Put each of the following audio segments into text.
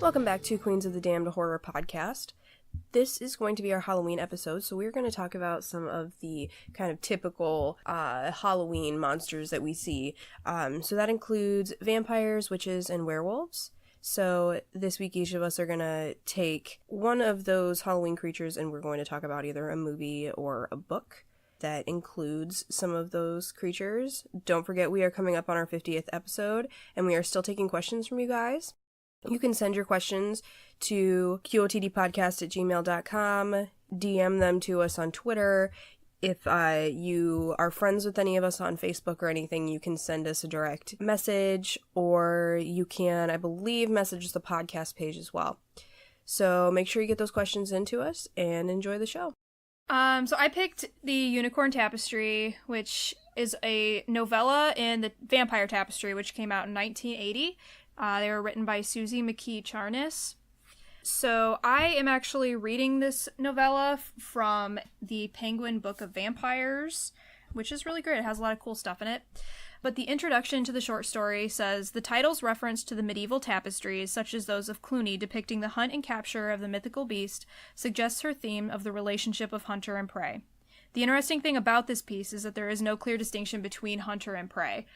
Welcome back to Queens of the Damned Horror Podcast. This is going to be our Halloween episode, so we're going to talk about some of the kind of typical Halloween monsters that we see. So that includes vampires, witches, and werewolves. So this week each of us are going to take one of those Halloween creatures and we're going to talk about either a movie or a book that includes some of those creatures. Don't forget we are coming up on our 50th episode and we are still taking questions from you guys. You can send your questions to qotdpodcast@gmail.com, DM them to us on Twitter. If you are friends with any of us on Facebook or anything, you can send us a direct message, or you can, I believe, message the podcast page as well. So make sure you get those questions into us and enjoy the show. So I picked the Unicorn Tapestry, which is a novella in the Vampire Tapestry, which came out in 1980. They were written by Susie McKee Charnis. So I am actually reading this novella from the Penguin Book of Vampires, which is really great. It has a lot of cool stuff in it. But the introduction to the short story says, the title's reference to the medieval tapestries, such as those of Cluny depicting the hunt and capture of the mythical beast, suggests her theme of the relationship of hunter and prey. The interesting thing about this piece is that there is no clear distinction between hunter and prey.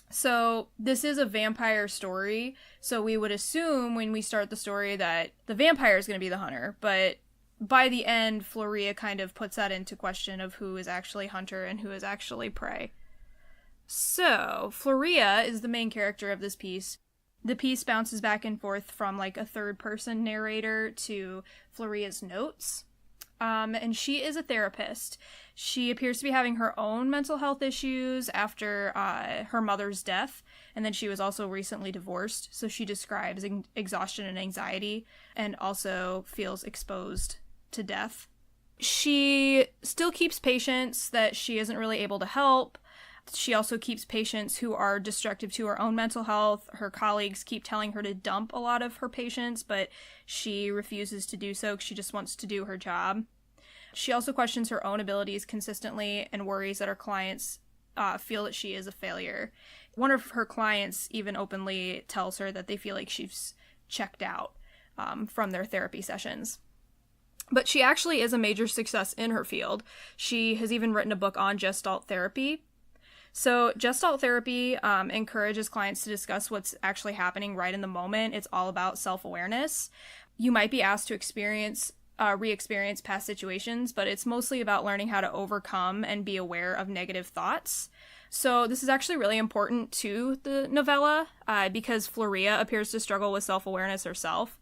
So this is a vampire story, so we would assume when we start the story that the vampire is going to be the hunter, but by the end, Floria kind of puts that into question of who is actually hunter and who is actually prey. So, Floria is the main character of this piece. The piece bounces back and forth from like a third-person narrator to Floria's notes. And she is a therapist. She appears to be having her own mental health issues after her mother's death, and then she was also recently divorced, so she describes exhaustion and anxiety, and also feels exposed to death. She still keeps patients that she isn't really able to help. She also keeps patients who are destructive to her own mental health. Her colleagues keep telling her to dump a lot of her patients, but she refuses to do so because she just wants to do her job. She also questions her own abilities consistently and worries that her clients feel that she is a failure. One of her clients even openly tells her that they feel like she's checked out from their therapy sessions. But she actually is a major success in her field. She has even written a book on Gestalt therapy. So Gestalt therapy encourages clients to discuss what's actually happening right in the moment. It's all about self-awareness. You might be asked to re-experience past situations, but it's mostly about learning how to overcome and be aware of negative thoughts. So this is actually really important to the novella because Floria appears to struggle with self-awareness herself.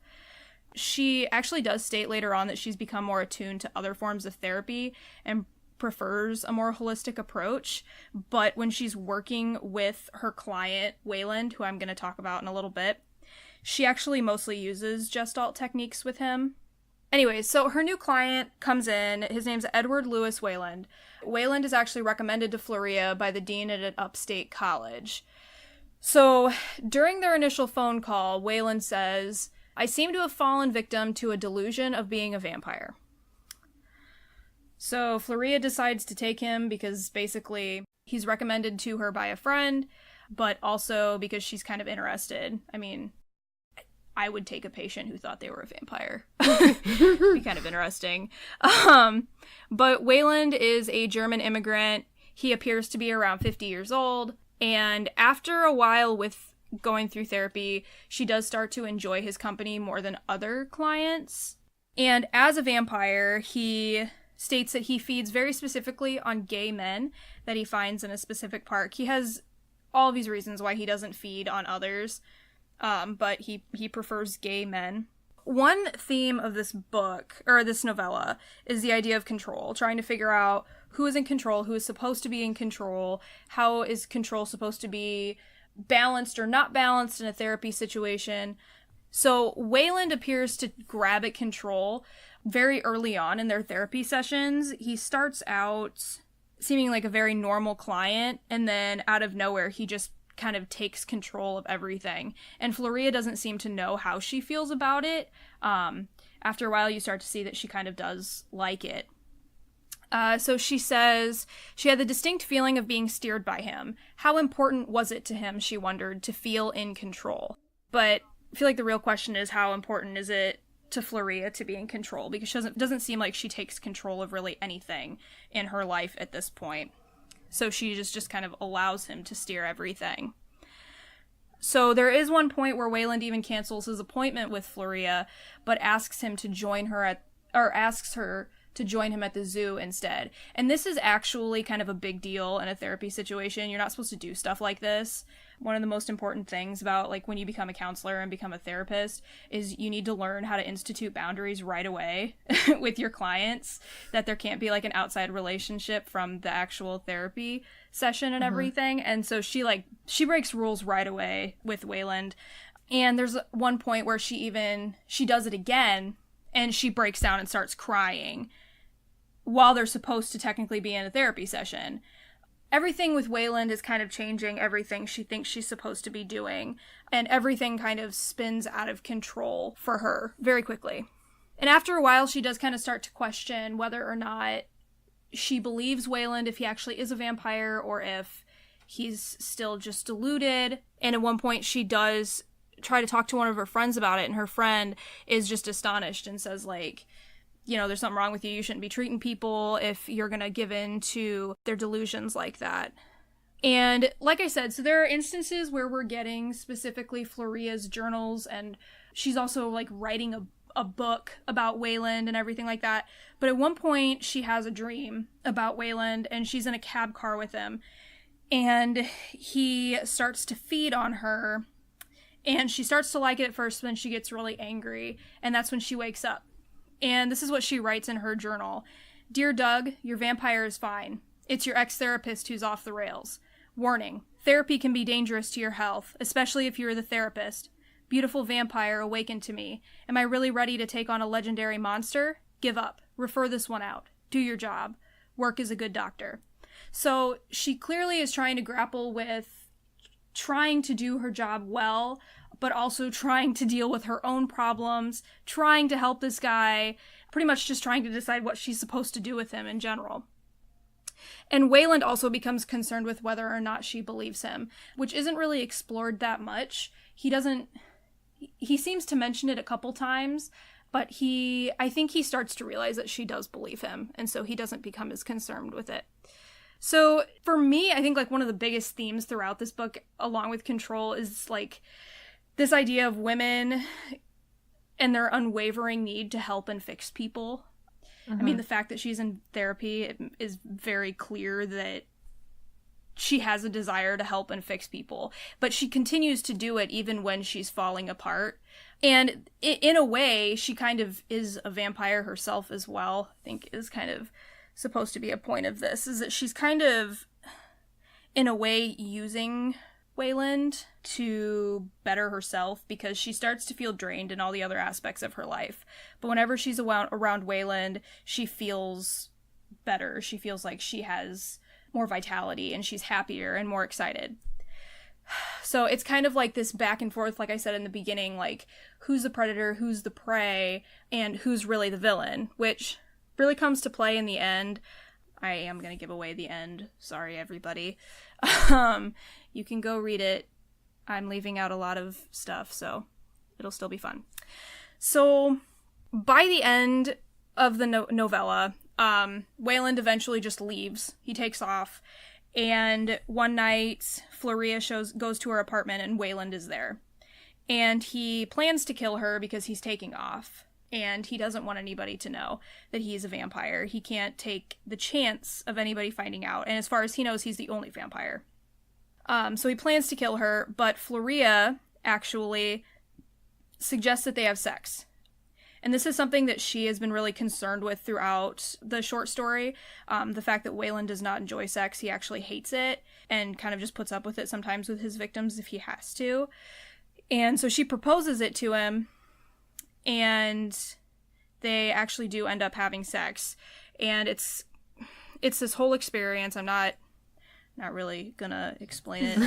She actually does state later on that she's become more attuned to other forms of therapy and prefers a more holistic approach, but when she's working with her client, Wayland, who I'm going to talk about in a little bit, she actually mostly uses Gestalt techniques with him. Anyways, so her new client comes in. His name's Edward Lewis Wayland. Wayland is actually recommended to Floria by the dean at an upstate college. So during their initial phone call, Wayland says, "I seem to have fallen victim to a delusion of being a vampire." So Floria decides to take him because basically he's recommended to her by a friend, but also because she's kind of interested. I mean, I would take a patient who thought they were a vampire. Be kind of interesting. But Wayland is a German immigrant. He appears to be around 50 years old. And after a while with going through therapy, she does start to enjoy his company more than other clients. And as a vampire, he states that he feeds very specifically on gay men that he finds in a specific park. He has all of these reasons why he doesn't feed on others, but he prefers gay men. One theme of this book, or this novella, is the idea of control, trying to figure out who is in control, who is supposed to be in control, how is control supposed to be balanced or not balanced in a therapy situation. So Wayland appears to grab at control very early on in their therapy sessions. He starts out seeming like a very normal client, and then out of nowhere, he just kind of takes control of everything. And Floria doesn't seem to know how she feels about it. After a while, you start to see that she kind of does like it. So she says she had the distinct feeling of being steered by him. How important was it to him, she wondered, to feel in control? But I feel like the real question is, how important is it to Floria to be in control? Because it doesn't seem like she takes control of really anything in her life at this point. So she just kind of allows him to steer everything. So there is one point where Wayland even cancels his appointment with Floria, but asks her to join him at the zoo instead. And this is actually kind of a big deal in a therapy situation. You're not supposed to do stuff like this. One of the most important things about, like, when you become a counselor and become a therapist is you need to learn how to institute boundaries right away with your clients, that there can't be, like, an outside relationship from the actual therapy session and everything. And so she breaks rules right away with Wayland. And there's one point where she does it again, and she breaks down and starts crying while they're supposed to technically be in a therapy session. Everything with Wayland is kind of changing everything she thinks she's supposed to be doing, and everything kind of spins out of control for her very quickly. And after a while, she does kind of start to question whether or not she believes Wayland, if he actually is a vampire, or if he's still just deluded. And at one point, she does try to talk to one of her friends about it, and her friend is just astonished and says, like, you know, there's something wrong with you. You shouldn't be treating people if you're going to give in to their delusions like that. And like I said, so there are instances where we're getting specifically Floria's journals, and she's also, like, writing a book about Wayland and everything like that. But at one point, she has a dream about Wayland, and she's in a cab car with him. And he starts to feed on her, and she starts to like it at first, but then she gets really angry, and that's when she wakes up. And this is what she writes in her journal. Dear Doug, your vampire is fine. It's your ex-therapist who's off the rails. Warning, therapy can be dangerous to your health, especially if you're the therapist. Beautiful vampire, awaken to me. Am I really ready to take on a legendary monster? Give up. Refer this one out. Do your job. Work as a good doctor. So she clearly is trying to grapple with trying to do her job well, but also trying to deal with her own problems, trying to help this guy, pretty much just trying to decide what she's supposed to do with him in general. And Wayland also becomes concerned with whether or not she believes him, which isn't really explored that much. He seems to mention it a couple times, but I think he starts to realize that she does believe him, and so he doesn't become as concerned with it. So for me, I think, like, one of the biggest themes throughout this book, along with control, is, like, this idea of women and their unwavering need to help and fix people. I mean, the fact that she's in therapy, it is very clear that she has a desire to help and fix people, but she continues to do it even when she's falling apart. And in a way, she kind of is a vampire herself as well, I think is kind of supposed to be a point of this, is that she's kind of, in a way, using Wayland to better herself, because she starts to feel drained in all the other aspects of her life. But whenever she's around Wayland, she feels better. She feels like she has more vitality, and she's happier and more excited. So it's kind of like this back and forth, like I said in the beginning, like, who's the predator, who's the prey, and who's really the villain, which really comes to play in the end. I am going to give away the end. Sorry, everybody. You can go read it. I'm leaving out a lot of stuff, so it'll still be fun. So by the end of the novella, Wayland eventually just leaves. He takes off, and one night Floria goes to her apartment, and Wayland is there. And he plans to kill her because he's taking off, and he doesn't want anybody to know that he's a vampire. He can't take the chance of anybody finding out, and as far as he knows, he's the only vampire. So he plans to kill her, but Floria actually suggests that they have sex. And this is something that she has been really concerned with throughout the short story. The fact that Wayland does not enjoy sex, he actually hates it, and kind of just puts up with it sometimes with his victims if he has to. And so she proposes it to him, and they actually do end up having sex. And it's this whole experience. I'm not really gonna explain it.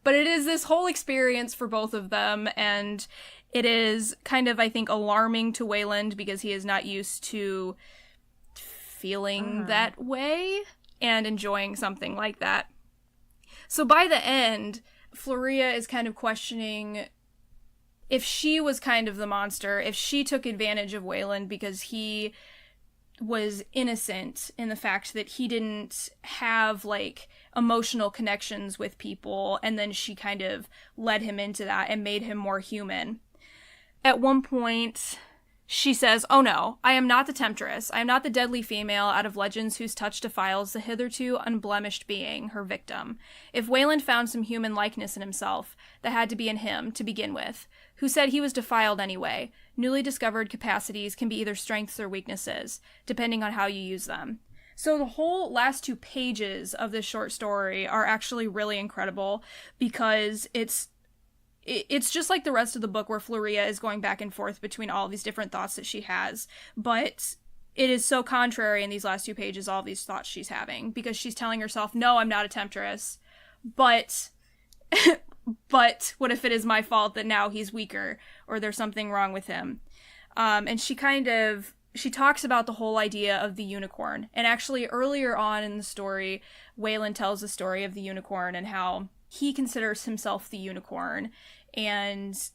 But it is this whole experience for both of them, and it is kind of, I think, alarming to Wayland because he is not used to feeling that way and enjoying something like that. So by the end, Floria is kind of questioning if she was kind of the monster, if she took advantage of Wayland because he was innocent in the fact that he didn't have, like, emotional connections with people, and then she kind of led him into that and made him more human. At one point, she says, "Oh no, I am not the temptress. I am not the deadly female out of legends whose touch defiles the hitherto unblemished being, her victim. If Wayland found some human likeness in himself, that had to be in him, to begin with. Who said he was defiled anyway? Newly discovered capacities can be either strengths or weaknesses, depending on how you use them." So the whole last 2 pages of this short story are actually really incredible, because it's just like the rest of the book, where Floria is going back and forth between all these different thoughts that she has, but it is so contrary in these last 2 pages, all these thoughts she's having, because she's telling herself, no, I'm not a temptress, but but what if it is my fault that now he's weaker, or there's something wrong with him? And she talks about the whole idea of the unicorn, and actually earlier on in the story, Wayland tells the story of the unicorn and how he considers himself the unicorn, and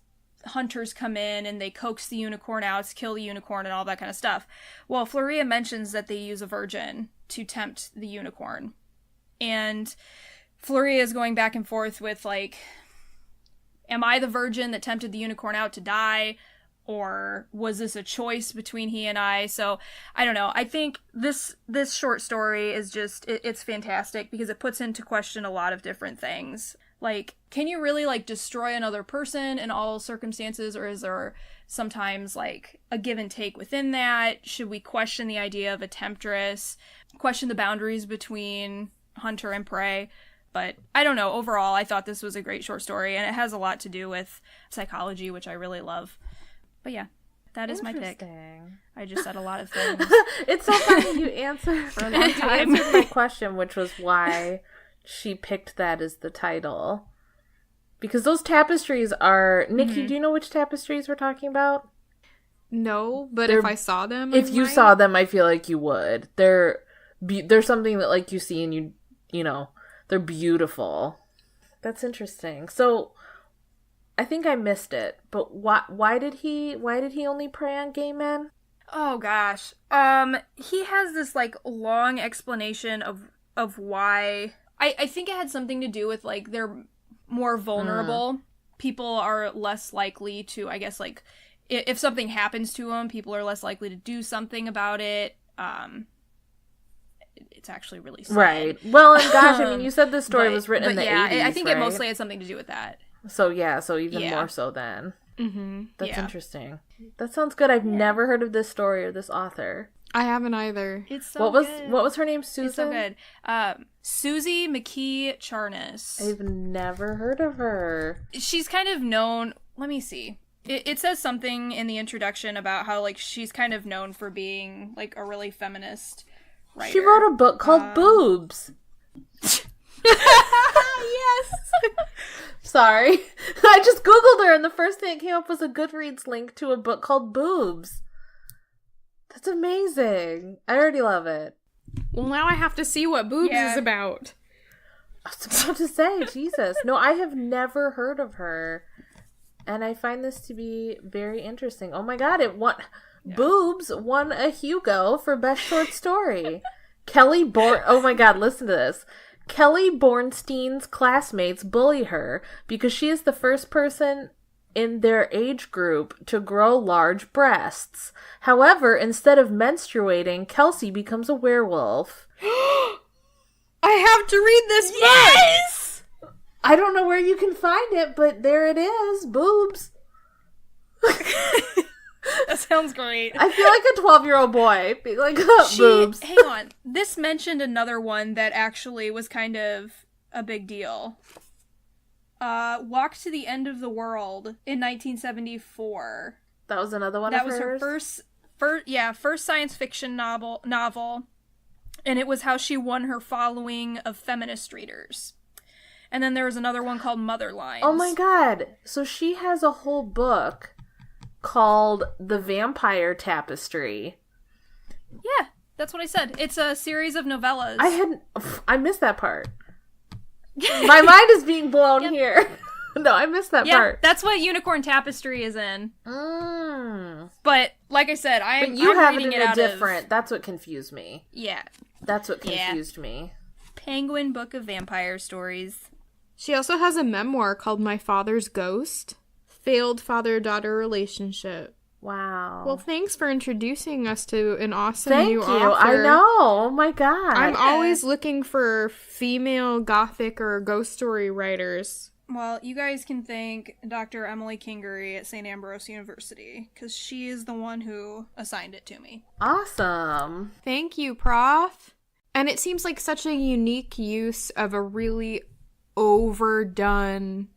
hunters come in and they coax the unicorn out to kill the unicorn and all that kind of stuff. Well, Floria mentions that they use a virgin to tempt the unicorn. And Floria is going back and forth with, like, am I the virgin that tempted the unicorn out to die? Or was this a choice between he and I? So, I don't know. I think this short story is just, it's fantastic, because it puts into question a lot of different things. Like, can you really, like, destroy another person in all circumstances, or is there sometimes, like, a give and take within that? Should we question the idea of a temptress? Question the boundaries between hunter and prey? But I don't know. Overall, I thought this was a great short story, and it has a lot to do with psychology, which I really love. But yeah, that is my pick. I just said a lot of things. It's so funny you answered for a long time. You answered my question, which was why she picked that as the title. Because those tapestries are... Nikki, do you know which tapestries we're talking about? No, but if I saw them, if you saw them, I feel like you would. They're something that, like, you see and you know, they're beautiful. That's interesting. So, I think I missed it, but why did he only prey on gay men? Oh gosh. He has this, like, long explanation of why. I think it had something to do with, like, they're more vulnerable. People are less likely to, I guess, like, if something happens to them, people are less likely to do something about it. It's actually really sad. Right. Well, and gosh, I mean, you said this story was written in the 80s, I think right? it mostly had something to do with that. So even more so then. Mm-hmm. That's interesting. That sounds good. I've never heard of this story or this author. I haven't either. It's so good. What was her name? Susan? It's so good. Susie McKee Charnas. I've never heard of her. She's kind of known... Let me see. It says something in the introduction about how, like, she's kind of known for being, like, a really feminist writer. She wrote a book called Boobs. Yes. Sorry. I just Googled her and the first thing that came up was a Goodreads link to a book called Boobs. That's amazing. I already love it. Well, now I have to see what Boobs is about. I was about to say, Jesus. No, I have never heard of her. And I find this to be very interesting. Oh my god, Boobs won a Hugo for Best Short Story. Oh my god, listen to this. Kelly Bornstein's classmates bully her because she is the first person in their age group to grow large breasts. However, instead of menstruating, Kelsey becomes a werewolf. I have to read this book! Yes! I don't know where you can find it, but there it is. Boobs. That sounds great. I feel like a 12-year-old boy being like, boobs. Hang on. This mentioned another one that actually was kind of a big deal. Walk to the End of the World in 1974. That was another one of hers? That was her first science fiction novel. And it was how she won her following of feminist readers. And then there was another one called Mother Lines. Oh my god. So she has a whole book called The Vampire Tapestry. Yeah, that's what I said. It's a series of novellas. I missed that part. My mind is being blown here. No, I missed that part. That's what Unicorn Tapestry is in. Mm. But like I said, But you I'm have it reading in it a out different. That's what confused me. Yeah. That's what confused me. Penguin Book of Vampire Stories. She also has a memoir called My Father's Ghost. Failed father-daughter relationship. Wow. Well, thanks for introducing us to an awesome Thank new you. author. I know. Oh my god. I'm always looking for female gothic or ghost story writers. Well, you guys can thank Dr. Emily Kingery at St. Ambrose University, because she is the one who assigned it to me. Awesome. Thank you, Prof. And it seems like such a unique use of a really overdone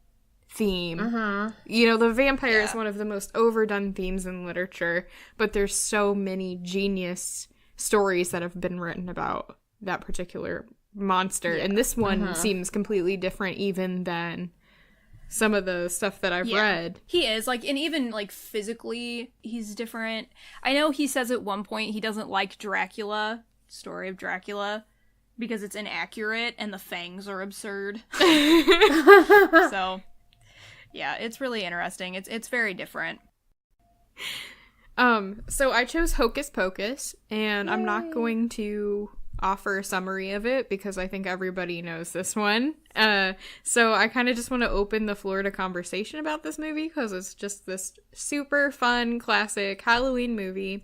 theme. Mm-hmm. You know, the vampire is one of the most overdone themes in literature, but there's so many genius stories that have been written about that particular monster. And this one seems completely different even than some of the stuff that I've read. He is, like, and even, like, physically, he's different. I know he says at one point he doesn't like Dracula, Story of Dracula, because it's inaccurate and the fangs are absurd. So, yeah, it's really interesting. It's very different. So I chose Hocus Pocus, and I'm not going to offer a summary of it because I think everybody knows this one. So I kind of just want to open the floor to conversation about this movie because it's just this super fun, classic Halloween movie.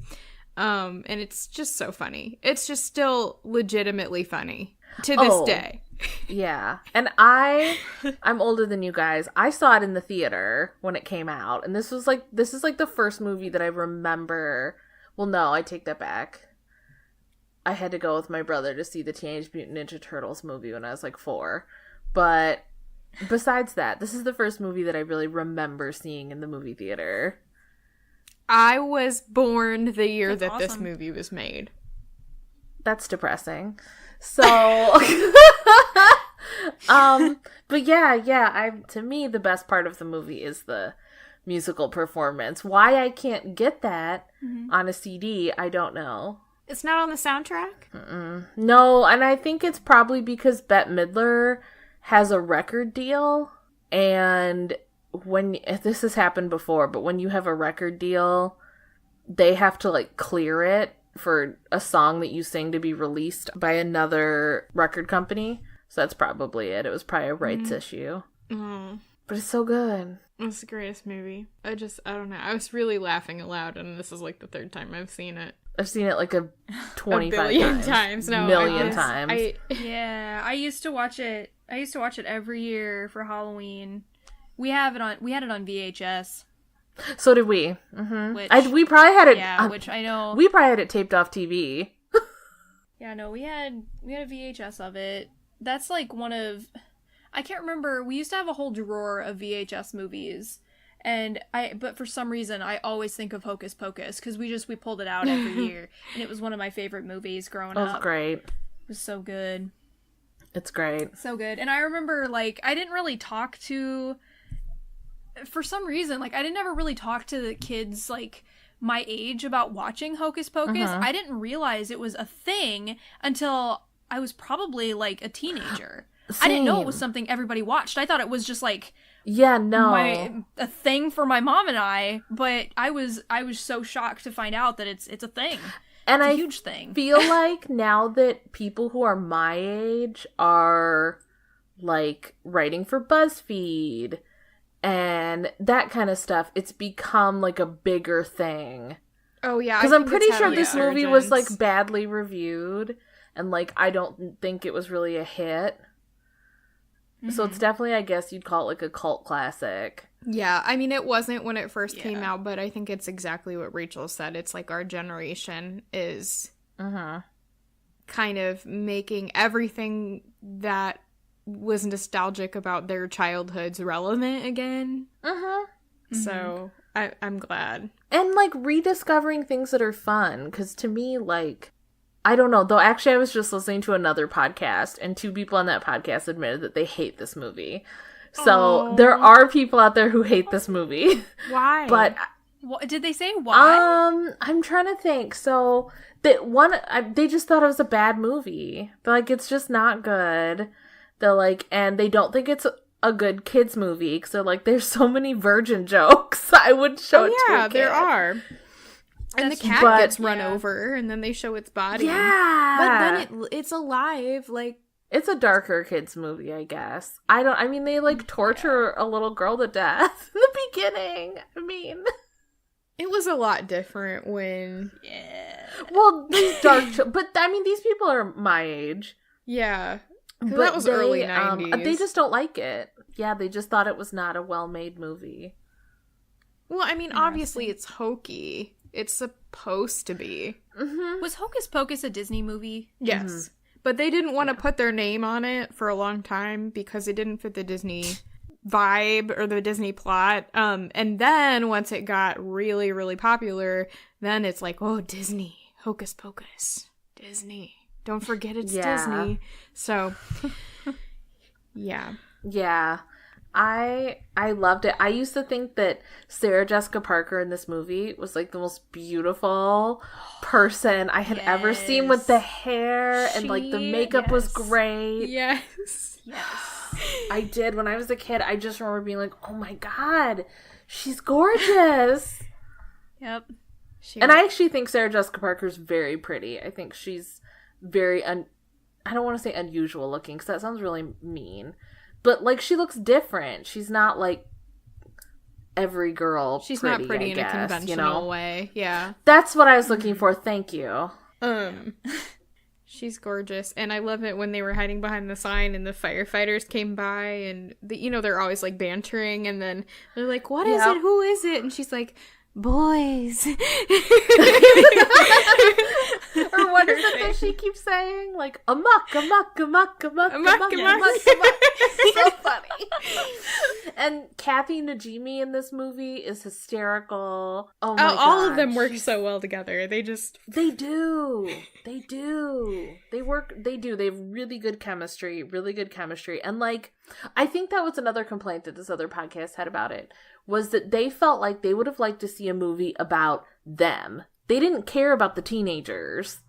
And it's just so funny. It's just still legitimately funny to this day. Yeah. And I'm older than you guys. I saw it in the theater when it came out. And this is like the first movie that I remember. Well, no, I take that back. I had to go with my brother to see the Teenage Mutant Ninja Turtles movie when I was like 4. But besides that, this is the first movie that I really remember seeing in the movie theater. I was born the year That's this awesome. movie was made. That's depressing. So, but yeah, to me, the best part of the movie is the musical performance. Why I can't get that on a CD, I don't know. It's not on the soundtrack? No, and I think it's probably because Bette Midler has a record deal, and this has happened before, but when you have a record deal, they have to, like, clear it for a song that you sing to be released by another record company. So that's probably it. It was probably a rights issue. Mm. But it's so good. It's the greatest movie. I don't know. I was really laughing aloud, and this is like the third time I've seen it. I've seen it like 25 billion times. No, million times. Yeah, I used to watch it every year for Halloween. We had it on VHS. So did we. Mm-hmm. Which, we probably had it. Yeah, which I know. We probably had it taped off TV. Yeah, no, we had a VHS of it. That's like one of, I can't remember. We used to have a whole drawer of VHS movies, but for some reason I always think of Hocus Pocus because we pulled it out every year, and it was one of my favorite movies growing up. It was great. It was so good. It's great. So good. And I remember, like, I didn't really talk to, for some reason, like, I didn't ever really talk to the kids, like, my age about watching Hocus Pocus. I didn't realize it was a thing until I was probably, like, a teenager. I didn't know it was something everybody watched. I thought it was just, like, a thing for my mom and I, but I was so shocked to find out that it's a thing. And it's a huge thing. I feel like now that people who are my age are, like, writing for BuzzFeed and that kind of stuff, it's become, like, a bigger thing. Oh, yeah. Because I'm pretty sure this movie was, like, badly reviewed, and, like, I don't think it was really a hit. So it's definitely, I guess you'd call it, like, a cult classic. Yeah, I mean, it wasn't when it first came out, but I think it's exactly what Rachel said. It's like our generation is kind of making everything that was nostalgic about their childhoods relevant again. So I'm glad. And, like, rediscovering things that are fun, because to me, like, I don't know, though actually I was just listening to another podcast, and 2 people on that podcast admitted that they hate this movie. So there are people out there who hate this movie. Why? But What, did they say why? I'm trying to think. So they just thought it was a bad movie. But, like, it's just not good. They're like, and they don't think it's a good kids movie because they're like, there's so many virgin jokes. I wouldn't show it to a kid. There are. And the cat gets run over, and then they show its body. Yeah. But then it's alive, like... It's a darker kids movie, I guess. I mean, they, like, torture a little girl to death in the beginning. I mean... It was a lot different when... Yeah. Well, these dark... but, I mean, these people are my age. Yeah. But that was early 90s. They just don't like it. Yeah, they just thought it was not a well-made movie. Well, I mean, obviously it's hokey. It's supposed to be. Mm-hmm. Was Hocus Pocus a Disney movie? Yes. Mm-hmm. But they didn't want to put their name on it for a long time because it didn't fit the Disney vibe or the Disney plot. And then once it got really, really popular, then it's like, oh, Disney. Hocus Pocus. Disney. Don't forget it's Disney. So, yeah. Yeah. I loved it. I used to think that Sarah Jessica Parker in this movie was like the most beautiful person I had ever seen, with the hair and like the makeup was great. Yes. I did. When I was a kid, I just remember being like, oh my god, she's gorgeous. Yep. And I actually think Sarah Jessica Parker's very pretty. I think she's very I don't want to say unusual looking because that sounds really mean. But, like, she looks different. She's not, like, every girl She's pretty, not pretty I in guess, a conventional way. Yeah. That's what I was looking for. Thank you. She's gorgeous. And I love it when they were hiding behind the sign and the firefighters came by and, they're always, like, bantering. And then they're like, what is it? Who is it? And she's like, boys. Or what is it that she keeps saying? Like, amok, amok, amok, amok, amok, amok, amok. So funny. And Kathy Najimy in this movie is hysterical. Oh my god. All of them work so well together. They do. They do. They have really good chemistry. And, like, I think that was another complaint that this other podcast had about it, was that they felt like they would have liked to see a movie about them. They didn't care about the teenagers.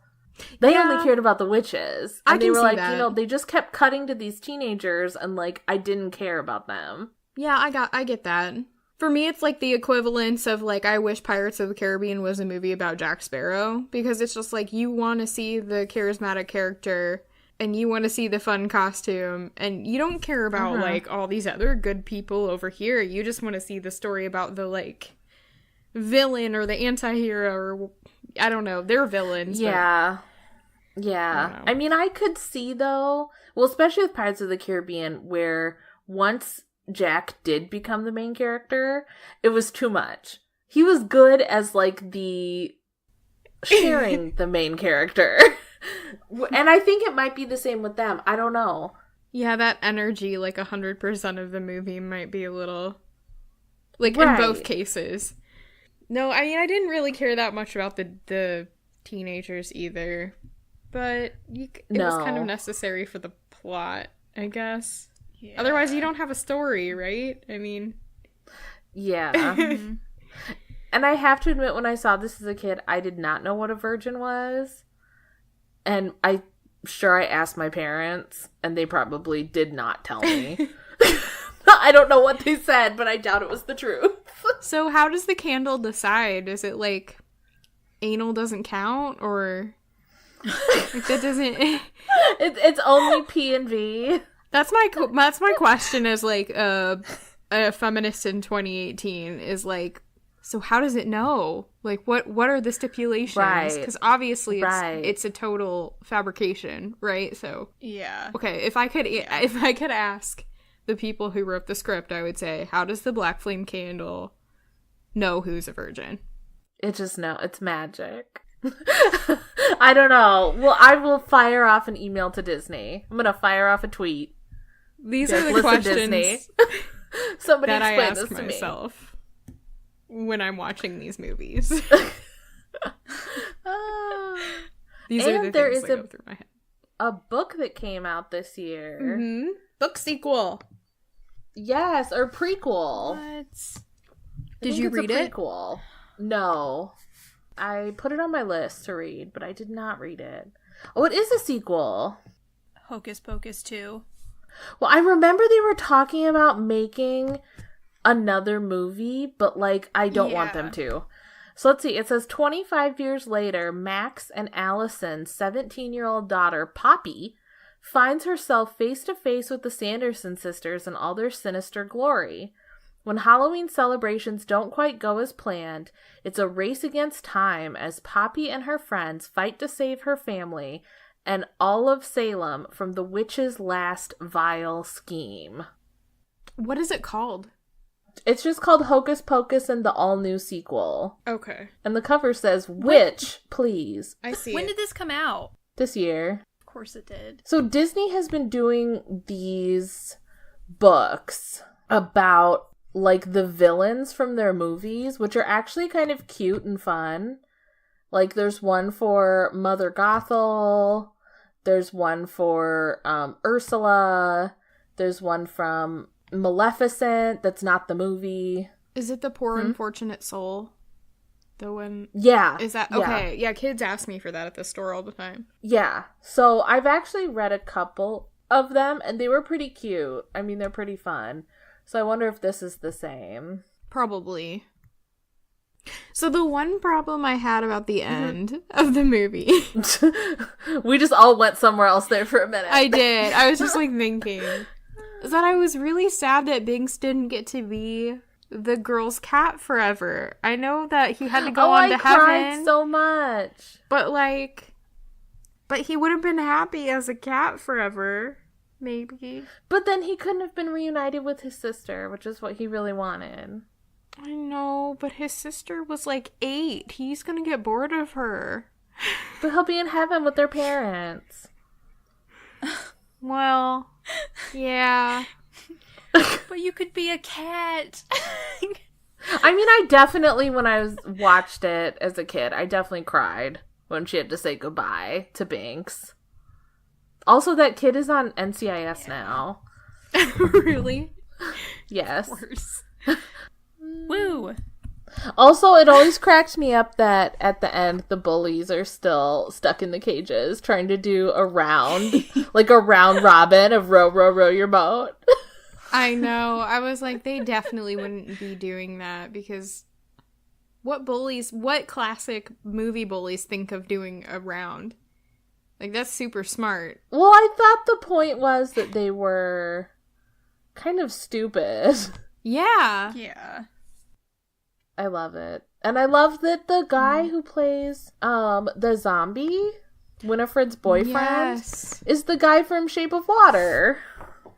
They only cared about the witches. And they were like, that. They just kept cutting to these teenagers and, like, I didn't care about them. Yeah, I get that. For me, it's like the equivalence of, like, I wish Pirates of the Caribbean was a movie about Jack Sparrow, because it's just like, you want to see the charismatic character and you want to see the fun costume, and you don't care about, like, all these other good people over here. You just want to see the story about the, like, villain or the anti-hero, or I don't know, they're villains. Yeah. I mean, I could see, though, well, especially with Pirates of the Caribbean, where once Jack did become the main character, it was too much. He was good as, like, the sharing the main character. And I think it might be the same with them. I don't know. Yeah, that energy, like, 100% of the movie might be a little, like, in both cases. No, I mean, I didn't really care that much about the teenagers either. But it was kind of necessary for the plot, I guess. Yeah. Otherwise, you don't have a story, right? I mean... Yeah. And I have to admit, when I saw this as a kid, I did not know what a virgin was. And I asked my parents, and they probably did not tell me. I don't know what they said, but I doubt it was the truth. So how does the candle decide? Is it like anal doesn't count, or like that doesn't? It's only P and V. That's my question as like a feminist in 2018 is like, so how does it know? Like what are the stipulations? Right. Because obviously it's a total fabrication, right? So yeah. Okay, if I could ask the people who wrote the script, I would say, how does the black flame candle know who's a virgin? It's magic. I don't know. Well, I will fire off an email to Disney. I'm gonna fire off a tweet. These are the questions Disney. Somebody that explain I ask this to myself when I'm watching these movies. These are the things that go through my head. A book that came out this year. Mm-hmm. Book sequel. Yes, or prequel. What? Did you read it? Prequel. No. I put it on my list to read, but I did not read it. Oh, it is a sequel. Hocus Pocus 2. Well, I remember they were talking about making another movie, but, like, I don't want them to. So let's see. It says 25 years later, Max and Allison's 17-year-old daughter, Poppy, finds herself face to face with the Sanderson sisters in all their sinister glory. When Halloween celebrations don't quite go as planned, it's a race against time as Poppy and her friends fight to save her family and all of Salem from the witch's last vile scheme. What is it called? It's just called Hocus Pocus and the all-new sequel. Okay. And the cover says, "Witch, please." I see When it. did this come out? This year. Of course it did. So Disney has been doing these books about, like, the villains from their movies, which are actually kind of cute and fun. Like, there's one for Mother Gothel. There's one for Ursula. There's one from Maleficent that's not the movie. Is it the Poor Unfortunate Soul? The one... Yeah. Is that... Okay, yeah, kids ask me for that at the store all the time. Yeah. So I've actually read a couple of them, and they were pretty cute. I mean, they're pretty fun. So I wonder if this is the same. Probably. So the one problem I had about the end of the movie... We just all went somewhere else there for a minute. I did. I was just, like, thinking... is that I was really sad that Binks didn't get to be the girl's cat forever. I know that he had to go on to heaven. I cried so much. But, like... but he would have been happy as a cat forever. Maybe. But then he couldn't have been reunited with his sister, which is what he really wanted. I know, but his sister was like 8. He's gonna get bored of her. But he'll be in heaven with their parents. Well, yeah. But you could be a cat. I mean, I definitely, when I watched it as a kid, I definitely cried when she had to say goodbye to Binks. Also, that kid is on NCIS now. Really? Yes. Of course. Woo. Also, it always cracked me up that at the end, the bullies are still stuck in the cages trying to do a round, like a round robin of row, row, row your boat. I know. I was like, they definitely wouldn't be doing that because what classic movie bullies think of doing a round? Like, that's super smart. Well, I thought the point was that they were kind of stupid. Yeah. Yeah. I love it. And I love that the guy who plays the zombie, Winifred's boyfriend, is the guy from Shape of Water.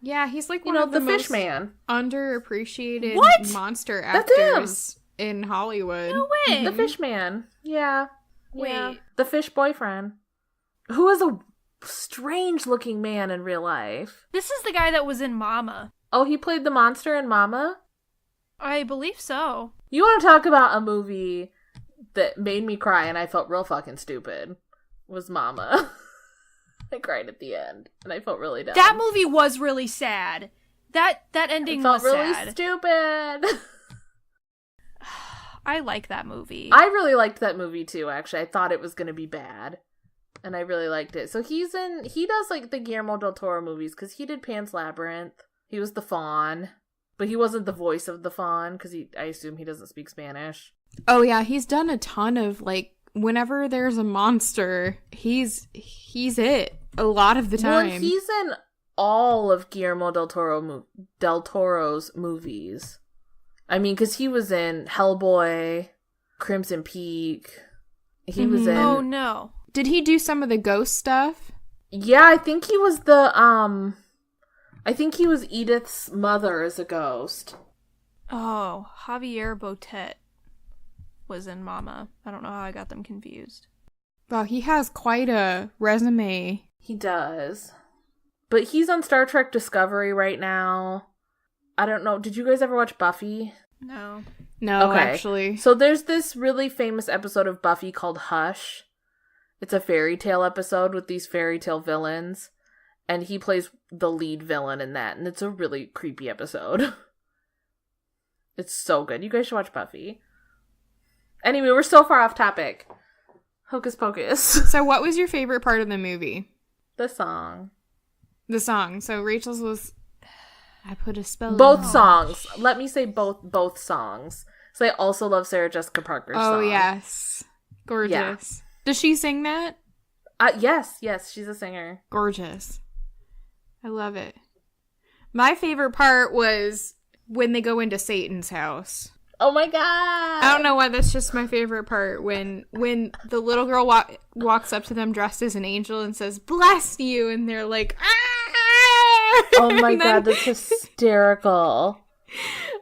Yeah, he's like You one know, of the the most fish man. underappreciated monster That's actors in Hollywood. No way. The fish man. Yeah. Yeah. Wait. The fish boyfriend. Who is a strange looking man in real life. This is the guy that was in Mama. Oh, he played the monster in Mama? I believe so. You want to talk about a movie that made me cry and I felt real fucking stupid? Was Mama. I cried at the end and I felt really dumb. That movie was really sad. That ending felt was really sad. stupid. I like that movie. I really liked that movie too, actually. I thought it was going to be bad. And I really liked it. So he does like the Guillermo del Toro movies because he did Pan's Labyrinth. He was the fawn. But he wasn't the voice of the fawn because I assume he doesn't speak Spanish. Oh yeah, he's done a ton of like whenever there's a monster, he's it a lot of the time. Well, he's in all of Guillermo del Toro's movies. I mean, because he was in Hellboy, Crimson Peak. He was in. Oh no! Did he do some of the ghost stuff? Yeah, I think he was I think he was Edith's mother as a ghost. Oh, Javier Botet was in Mama. I don't know how I got them confused. Wow, he has quite a resume. He does. But he's on Star Trek Discovery right now. I don't know. Did you guys ever watch Buffy? No. No, Okay. actually. So there's this really famous episode of Buffy called Hush. It's a fairy tale episode with these fairy tale villains. And he plays the lead villain in that. And it's a really creepy episode. It's so good. You guys should watch Buffy. Anyway, we're so far off topic. Hocus Pocus. So what was your favorite part of the movie? The song. The song. So Rachel's was I Put a Spell Both on songs. Let me say both songs. So I also love Sarah Jessica Parker's song. Oh, yes. Gorgeous. Yeah. Does she sing that? Yes, she's a singer. Gorgeous. I love it. My favorite part was when they go into Satan's house. Oh my god! I don't know why, that's just my favorite part. When the little girl walks up to them dressed as an angel and says, "Bless you," and they're like, "Ah!" Oh my god, that's hysterical.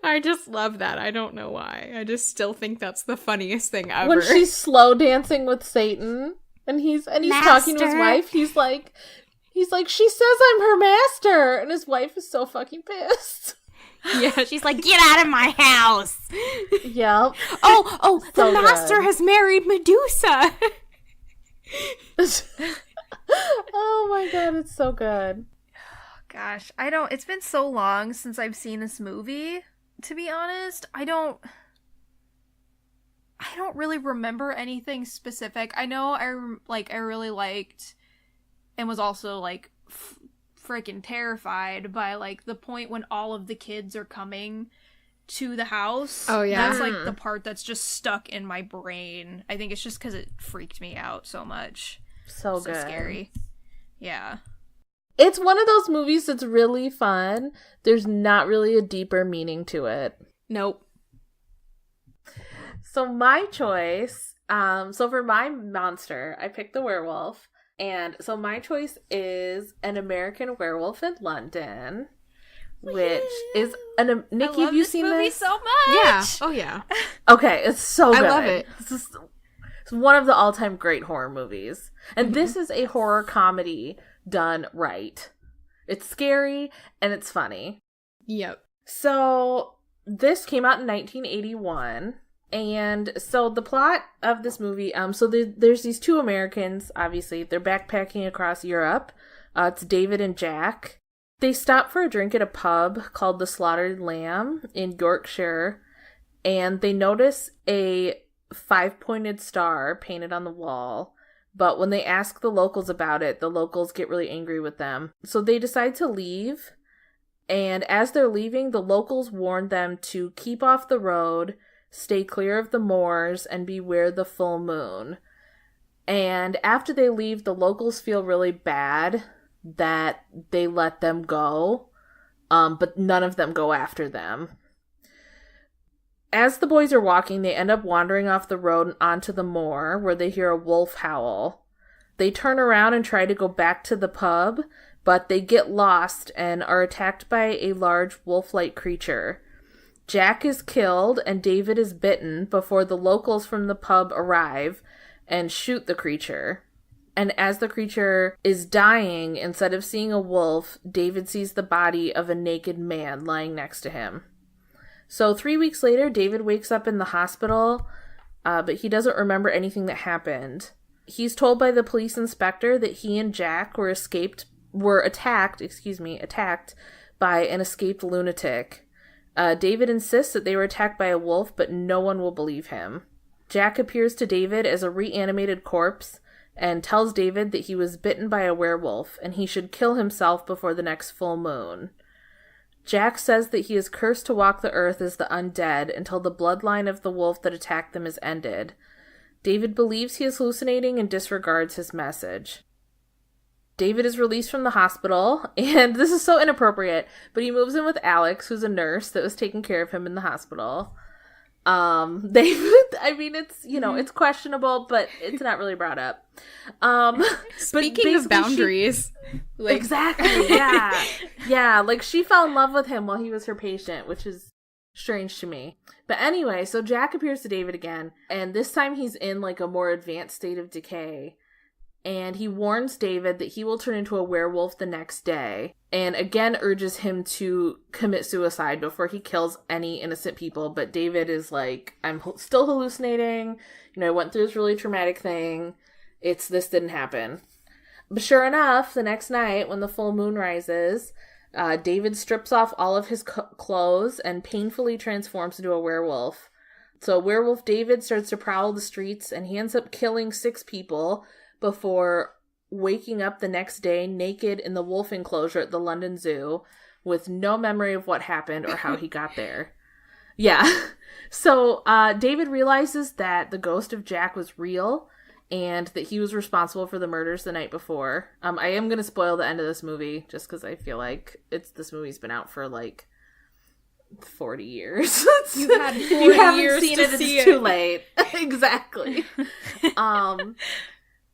I just love that. I don't know why. I just still think that's the funniest thing ever. When she's slow dancing with Satan and he's talking to his wife, he's like, she says I'm her master, and his wife is so fucking pissed. Yeah, she's like, "Get out of my house." Yep. Oh, So the master has married Medusa. Oh my god, it's so good. Gosh, it's been so long since I've seen this movie, to be honest. I don't really remember anything specific. I know I really liked and was also like freaking terrified by like the point when all of the kids are coming to the house. Oh yeah. That's like the part that's just stuck in my brain. I think it's just because it freaked me out so much. So good. Scary. Yeah. It's one of those movies that's really fun. There's not really a deeper meaning to it. Nope. So my choice, so for my monster, I picked the werewolf. And so my choice is An American Werewolf in London, which is Nikki, have you seen movie this? so much? Yeah. Oh yeah. Okay, it's so good. I love it. It's one of the all-time great horror movies. And this is a horror comedy done right. It's scary and it's funny. Yep. So this came out in 1981. And so the plot of this movie, so there's these two Americans, obviously. They're backpacking across Europe. It's David and Jack. They stop for a drink at a pub called the Slaughtered Lamb in Yorkshire. And they notice a 5-pointed star painted on the wall. But when they ask the locals about it, the locals get really angry with them. So they decide to leave. And as they're leaving, the locals warn them to keep off the road, stay clear of the moors, and beware the full moon. And after they leave, the locals feel really bad that they let them go, but none of them go after them. As the boys are walking, they end up wandering off the road and onto the moor, where they hear a wolf howl. They turn around and try to go back to the pub, but they get lost and are attacked by a large wolf-like creature. Jack is killed and David is bitten before the locals from the pub arrive and shoot the creature. And as the creature is dying, instead of seeing a wolf, David sees the body of a naked man lying next to him. So 3 weeks later, David wakes up in the hospital, but he doesn't remember anything that happened. He's told by the police inspector that he and Jack were attacked by an escaped lunatic. David insists that they were attacked by a wolf, but no one will believe him. Jack appears to David as a reanimated corpse and tells David that he was bitten by a werewolf and he should kill himself before the next full moon. Jack says that he is cursed to walk the earth as the undead until the bloodline of the wolf that attacked them is ended. David believes he is hallucinating and disregards his message. David is released from the hospital, and this is so inappropriate, but he moves in with Alex, who's a nurse that was taking care of him in the hospital. It's questionable, but it's not really brought up. Speaking of boundaries. Exactly, yeah. Yeah, like she fell in love with him while he was her patient, which is strange to me. But anyway, so Jack appears to David again, and this time he's in like a more advanced state of decay. And he warns David that he will turn into a werewolf the next day, and again urges him to commit suicide before he kills any innocent people. But David is like, I'm still hallucinating. I went through this really traumatic thing. This didn't happen. But sure enough, the next night when the full moon rises, David strips off all of his clothes and painfully transforms into a werewolf. So werewolf David starts to prowl the streets, and he ends up killing 6 people before waking up the next day naked in the wolf enclosure at the London Zoo with no memory of what happened or how he got there. Yeah. So David realizes that the ghost of Jack was real and that he was responsible for the murders the night before. I am going to spoil the end of this movie just because I feel like this movie's been out for like 40 years. You've had 40 if you haven't years seen to it, see it's it. too late. Exactly.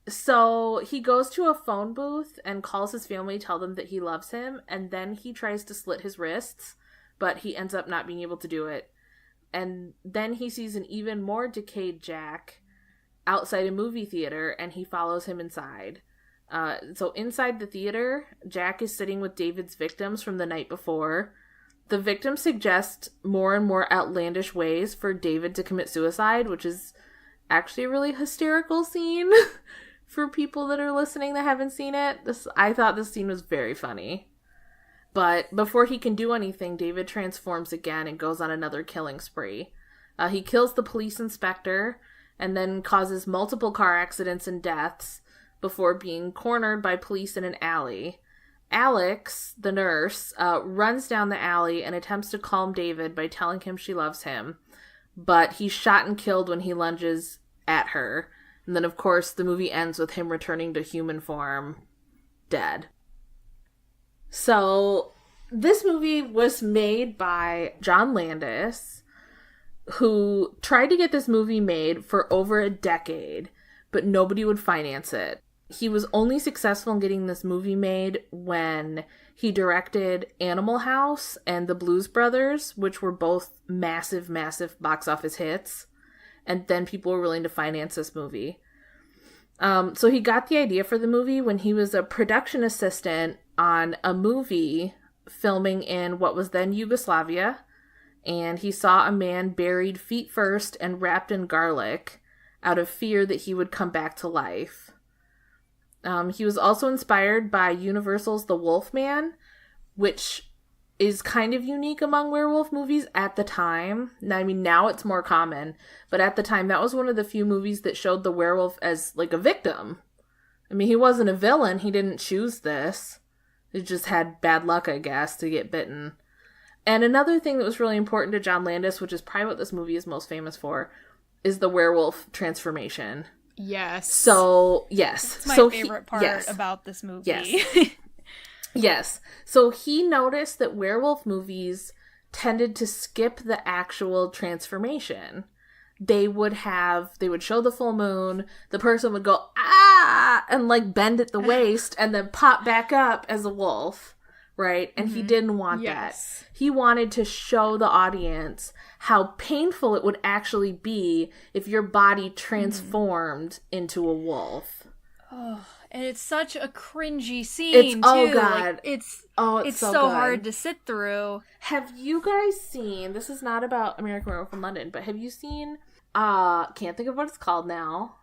So he goes to a phone booth and calls his family, tell them that he loves him, and then he tries to slit his wrists, but he ends up not being able to do it. And then he sees an even more decayed Jack outside a movie theater, and he follows him inside. So inside the theater, Jack is sitting with David's victims from the night before. The victims suggest more and more outlandish ways for David to commit suicide, which is actually a really hysterical scene for people that are listening that haven't seen it. I thought this scene was very funny. But before he can do anything, David transforms again and goes on another killing spree. He kills the police inspector and then causes multiple car accidents and deaths before being cornered by police in an alley. Alex, the nurse, runs down the alley and attempts to calm David by telling him she loves him, but he's shot and killed when he lunges at her. And then, of course, the movie ends with him returning to human form, dead. So, this movie was made by John Landis, who tried to get this movie made for over a decade, but nobody would finance it. He was only successful in getting this movie made when he directed Animal House and The Blues Brothers, which were both massive, massive box office hits. And then people were willing to finance this movie. So he got the idea for the movie when he was a production assistant on a movie filming in what was then Yugoslavia. And he saw a man buried feet first and wrapped in garlic out of fear that he would come back to life. He was also inspired by Universal's The Wolfman, which is kind of unique among werewolf movies at the time. I mean, now it's more common, but at the time, that was one of the few movies that showed the werewolf as, like, a victim. I mean, he wasn't a villain. He didn't choose this. He just had bad luck, I guess, to get bitten. And another thing that was really important to John Landis, which is probably what this movie is most famous for, is the werewolf transformation. Yes. So, yes. It's my favorite part about this movie. Yes. Yes. So he noticed that werewolf movies tended to skip the actual transformation. They would show the full moon, the person would go, ah, and like bend at the waist and then pop back up as a wolf, right? And he didn't want that. He wanted to show the audience how painful it would actually be if your body transformed into a wolf. Oh, and it's such a cringy scene, too. Oh, God. Like, it's so good. hard to sit through. Have you guys seen, this is not about American Werewolf in London, but have you seen, can't think of what it's called now.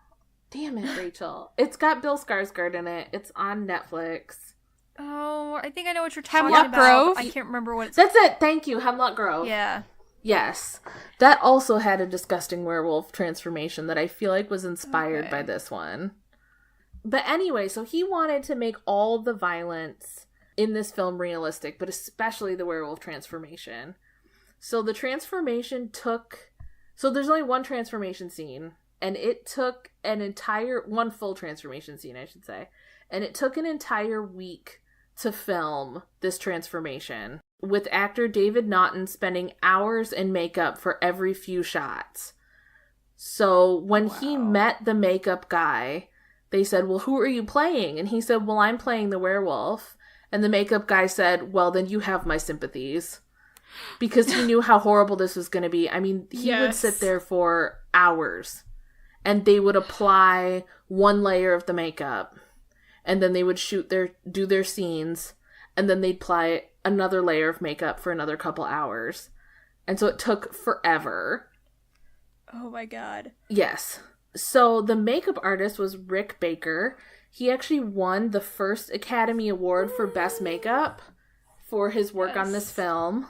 Damn it, Rachel. It's got Bill Skarsgård in it. It's on Netflix. Oh, I think I know what you're talking Hemlock about. Grove? I can't remember what it's That's it. Thank you. Hemlock Grove. Yeah. Yes. That also had a disgusting werewolf transformation that I feel like was inspired by this one. But anyway, so he wanted to make all the violence in this film realistic, but especially the werewolf transformation. So the transformation so there's only one transformation scene, and it took one full transformation scene, I should say. And it took an entire week to film this transformation, with actor David Naughton spending hours in makeup for every few shots. So when he met the makeup guy, they said, well, who are you playing? And he said, well, I'm playing the werewolf. And the makeup guy said, well, then you have my sympathies. Because he knew how horrible this was going to be. I mean, he would sit there for hours. And they would apply one layer of the makeup. And then they would do their scenes. And then they'd apply another layer of makeup for another couple hours. And so it took forever. Oh my god. Yes. So the makeup artist was Rick Baker. He actually won the first Academy Award for Best Makeup for his work on this film.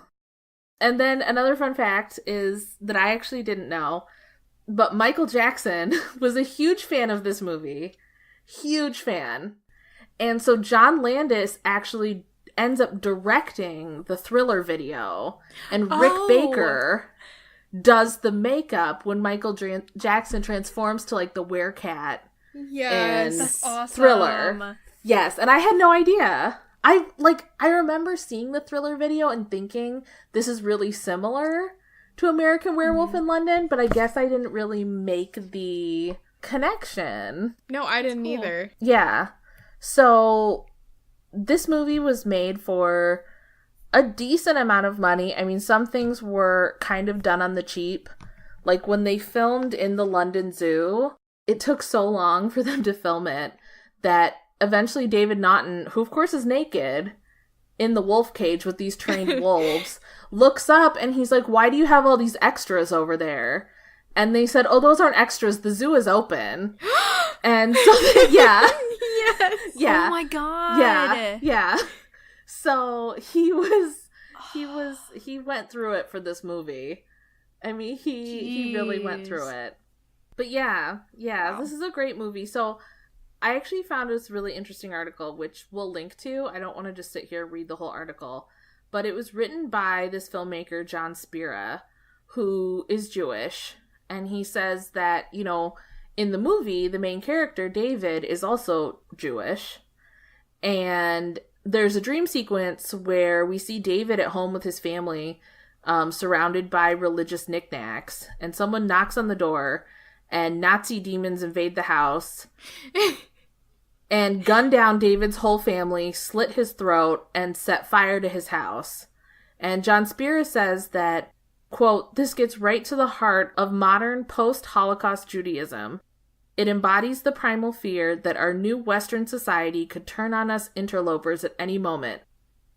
And then another fun fact is that I actually didn't know, but Michael Jackson was a huge fan of this movie. Huge fan. And so John Landis actually ends up directing the Thriller video, and Rick Baker does the makeup when Michael Jackson transforms to like the werecat. Yes, and That's awesome. Thriller. Yes, and I had no idea. I remember seeing the Thriller video and thinking this is really similar to American Werewolf in London, but I guess I didn't really make the connection. No, I didn't either. Yeah. So this movie was made for a decent amount of money. I mean, some things were kind of done on the cheap. Like when they filmed in the London Zoo, it took so long for them to film it that eventually David Naughton, who of course is naked in the wolf cage with these trained wolves, looks up and he's like, "Why do you have all these extras over there?" And they said, "Oh, those aren't extras. The zoo is open." And so, yeah. Yes. Yeah. Oh my god. Yeah. Yeah. So he went through it for this movie. I mean, he really went through it. But yeah, Wow. This is a great movie. So I actually found this really interesting article, which we'll link to. I don't want to just sit here and read the whole article. But it was written by this filmmaker, John Spira, who is Jewish. And he says that, you know, in the movie, the main character, David, is also Jewish. And there's a dream sequence where we see David at home with his family, surrounded by religious knickknacks. And someone knocks on the door, and Nazi demons invade the house and gun down David's whole family, slit his throat, and set fire to his house. And John Spira says that, quote, "This gets right to the heart of modern post-Holocaust Judaism. It embodies the primal fear that our new Western society could turn on us interlopers at any moment,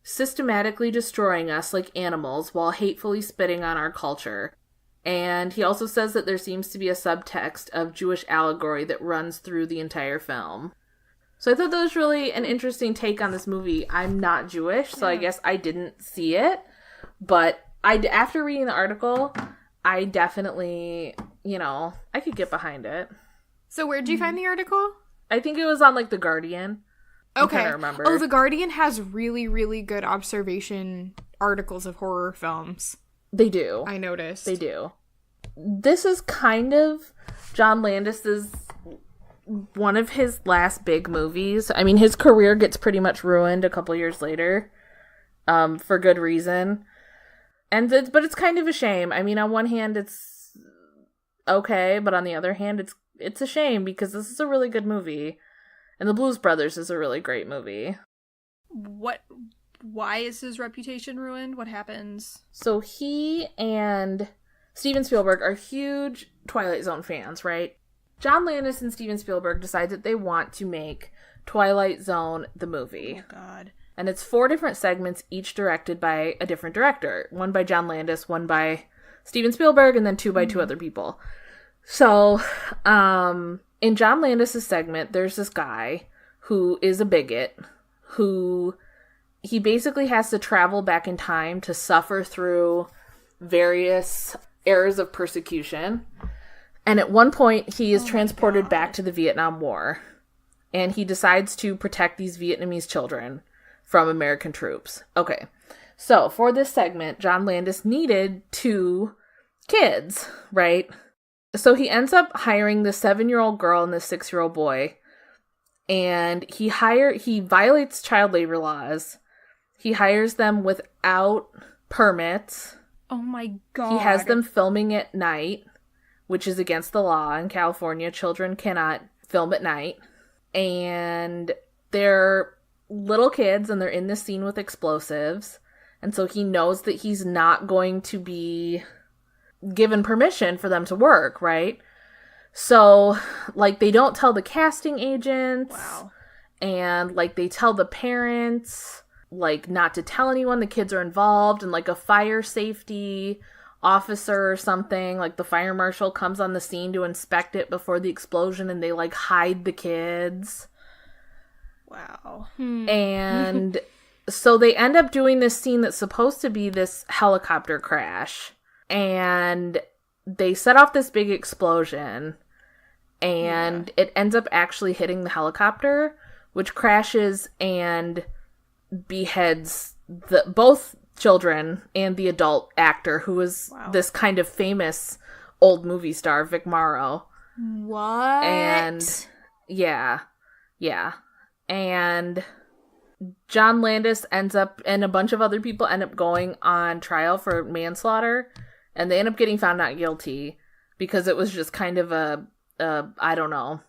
systematically destroying us like animals while hatefully spitting on our culture." And he also says that there seems to be a subtext of Jewish allegory that runs through the entire film. So I thought that was really an interesting take on this movie. I'm not Jewish, so I guess I didn't see it. But after reading the article, I definitely, I could get behind it. So where'd you find the article? I think it was on, The Guardian. Okay. I can't remember. Oh, The Guardian has really, really good observation articles of horror films. They do. I noticed. They do. This is kind of John Landis's one of his last big movies. I mean, his career gets pretty much ruined a couple years later, for good reason. But it's kind of a shame. I mean, on one hand, it's okay, but on the other hand, it's a shame because this is a really good movie, and The Blues Brothers is a really great movie. Why is his reputation ruined? What happens? So he and Steven Spielberg are huge Twilight Zone fans, right? John Landis and Steven Spielberg decide that they want to make Twilight Zone the movie. Oh, God. And it's 4 different segments, each directed by a different director. One by John Landis, one by Steven Spielberg, and then 2 by 2 other people. So, in John Landis' segment, there's this guy who is a bigot, who he basically has to travel back in time to suffer through various eras of persecution. And at one point, he is transported back to the Vietnam War. And he decides to protect these Vietnamese children from American troops. Okay, so for this segment, John Landis needed 2 kids, right? So he ends up hiring the 7-year-old girl and the 6-year-old boy. And he violates child labor laws. He hires them without permits. Oh my God. He has them filming at night, which is against the law in California. Children cannot film at night. And they're little kids, and they're in this scene with explosives. And so he knows that he's not going to be given permission for them to work, right? So, they don't tell the casting agents. Wow. And, they tell the parents, not to tell anyone the kids are involved. And, a fire safety officer or something, the fire marshal comes on the scene to inspect it before the explosion, and they, hide the kids. Wow. And so they end up doing this scene that's supposed to be this helicopter crash. And they set off this big explosion. And it ends up actually hitting the helicopter, which crashes and beheads both children and the adult actor who was this kind of famous old movie star, Vic Morrow. What? And yeah. And John Landis ends up, and a bunch of other people end up going on trial for manslaughter, and they end up getting found not guilty because it was just kind of a I don't know,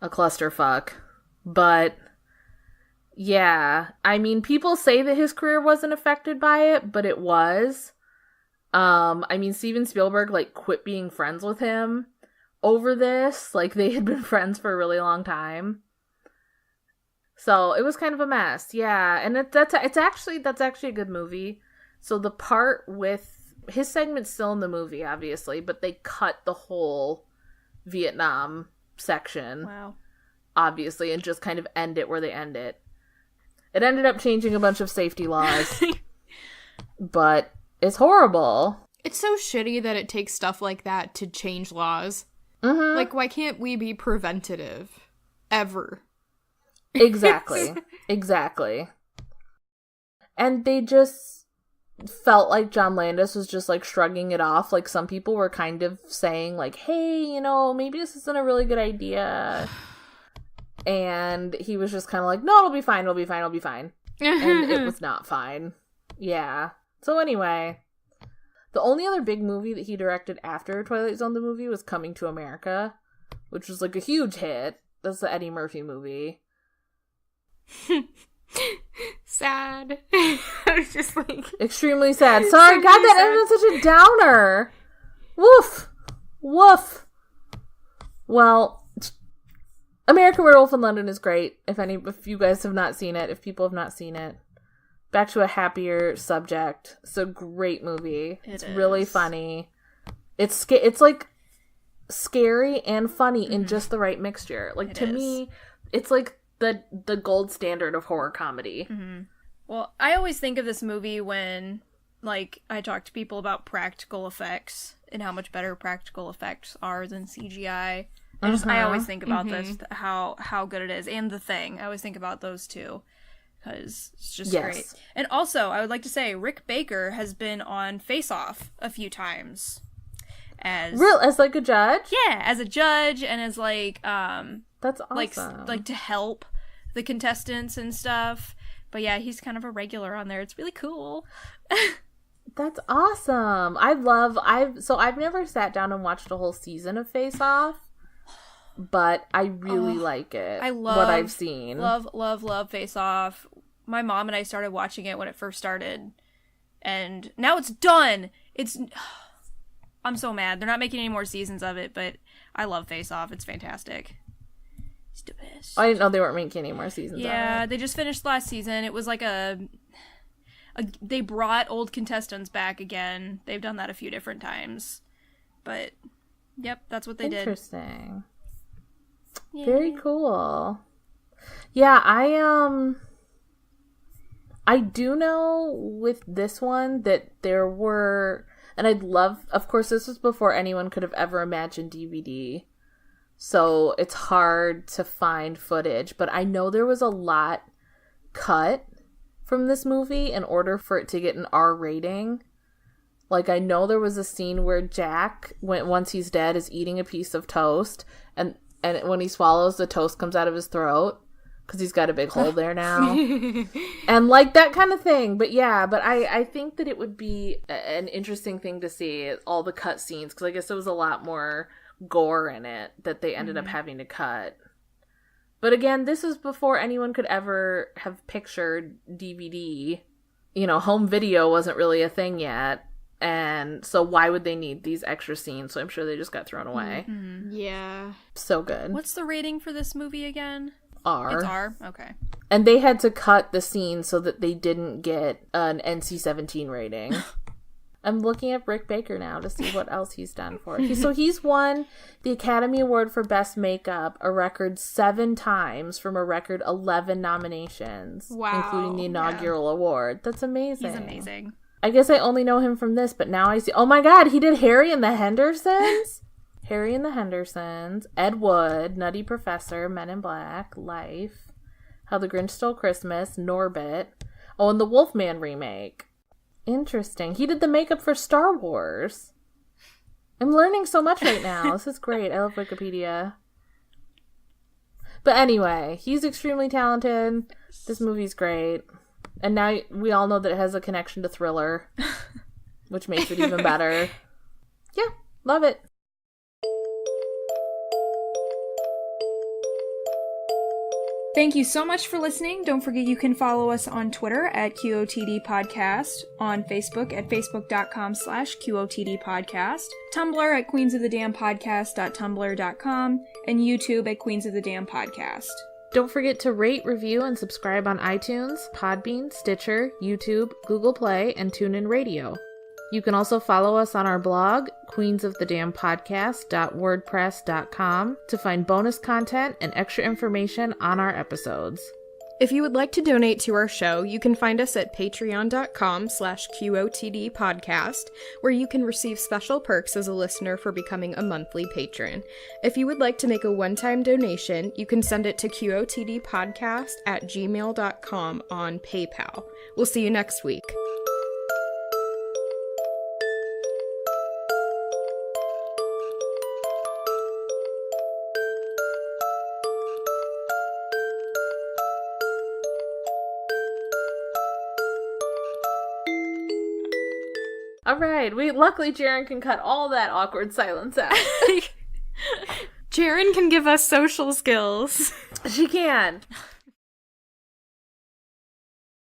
a clusterfuck. But yeah, I mean, people say that his career wasn't affected by it, but it was. I mean, Steven Spielberg, like, quit being friends with him over this. Like, they had been friends for a really long time. So, it was kind of a mess. Yeah, and that's actually a good movie. So, the part with his segment's still in the movie, obviously, but they cut the whole Vietnam section. Wow. Obviously, and just kind of end it where they end it. It ended up changing a bunch of safety laws. But it's horrible. It's so shitty that it takes stuff like that to change laws. Mm-hmm. Like, why can't we be preventative? Ever. Exactly. Exactly. And they just felt like John Landis was just, like, shrugging it off. Like, some people were kind of saying, like, hey, you know, maybe this isn't a really good idea. And he was just kind of like, no, it'll be fine. And it was not fine. Yeah. So anyway, the only other big movie that he directed after Twilight Zone the movie was Coming to America, which was, like, a huge hit. That's the Eddie Murphy movie. Sad. I was just like... Extremely sad. Sorry, God, that ended on such a downer. Woof. Well, American Werewolf in London is great. If you guys have not seen it, if people have not seen it. Back to a happier subject. It's a great movie. It's really funny. It's like scary and funny in just the right mixture. Like, to me, it's like the gold standard of horror comedy. Mm-hmm. Well, I always think of this movie when, like, I talk to people about practical effects and how much better practical effects are than CGI. I always think about this, how good it is. And The Thing. I always think about those two. Because it's just great. And also, I would like to say, Rick Baker has been on Face Off a few times. As like a judge? Yeah, as a judge and as, like, that's awesome. Like to help the contestants and stuff. But yeah, he's kind of a regular on there. It's really cool. That's awesome. I've never sat down and watched a whole season of Face Off, but I really like it. I love what I've seen. Love Face Off. My mom and I started watching it when it first started, and now it's done. I'm so mad. They're not making any more seasons of it, but I love Face Off. It's fantastic. It's the best. I didn't know they weren't making any more seasons of it. Yeah, they just finished last season. It was like they brought old contestants back again. They've done that a few different times. But, yep, that's what they did. Interesting. Yeah. Very cool. Yeah, I do know with this one that there were, and I'd love, of course, this was before anyone could have ever imagined DVD. So it's hard to find footage, but I know there was a lot cut from this movie in order for it to get an R rating. Like, I know there was a scene where Jack, once he's dead, is eating a piece of toast, and when he swallows, the toast comes out of his throat, because he's got a big hole there now. And, like, that kind of thing. But, yeah, I think that it would be an interesting thing to see, all the cut scenes, because I guess there was a lot more gore in it that they ended up having to cut. But again, this is before anyone could ever have pictured DVD. You know, home video wasn't really a thing yet. And so why would they need these extra scenes? So I'm sure they just got thrown away. Mm-hmm. Yeah. So good. What's the rating for this movie again? R. It's R? Okay. And they had to cut the scene so that they didn't get an NC-17 rating. I'm looking at Rick Baker now to see what else he's done for it. So he's won the Academy Award for Best Makeup a record 7 times from a record 11 nominations. Wow. Including the inaugural award. That's amazing. He's amazing. I guess I only know him from this, but now I see... Oh my god, he did Harry and the Hendersons? Harry and the Hendersons, Ed Wood, Nutty Professor, Men in Black, Life, How the Grinch Stole Christmas, Norbit. Oh, and the Wolfman remake. Interesting. He did the makeup for Star Wars. I'm learning so much right now. This is great. I love Wikipedia. But anyway, he's extremely talented. This movie's great. And now we all know that it has a connection to Thriller, which makes it even better. Yeah, love it. Thank you so much for listening. Don't forget you can follow us on Twitter at QOTD Podcast, on Facebook at facebook.com/QOTD Podcast, Tumblr at queensofthedamnpodcast.tumblr.com, and YouTube at Queens of the Damn Podcast. Don't forget to rate, review, and subscribe on iTunes, Podbean, Stitcher, YouTube, Google Play, and TuneIn Radio. You can also follow us on our blog, queensofthedamnpodcast.wordpress.com, to find bonus content and extra information on our episodes. If you would like to donate to our show, you can find us at patreon.com/QOTD podcast, where you can receive special perks as a listener for becoming a monthly patron. If you would like to make a one-time donation, you can send it to QOTDpodcast@gmail.com on PayPal. We'll see you next week. All right, luckily Jaren can cut all that awkward silence out. Jaren can give us social skills. She can.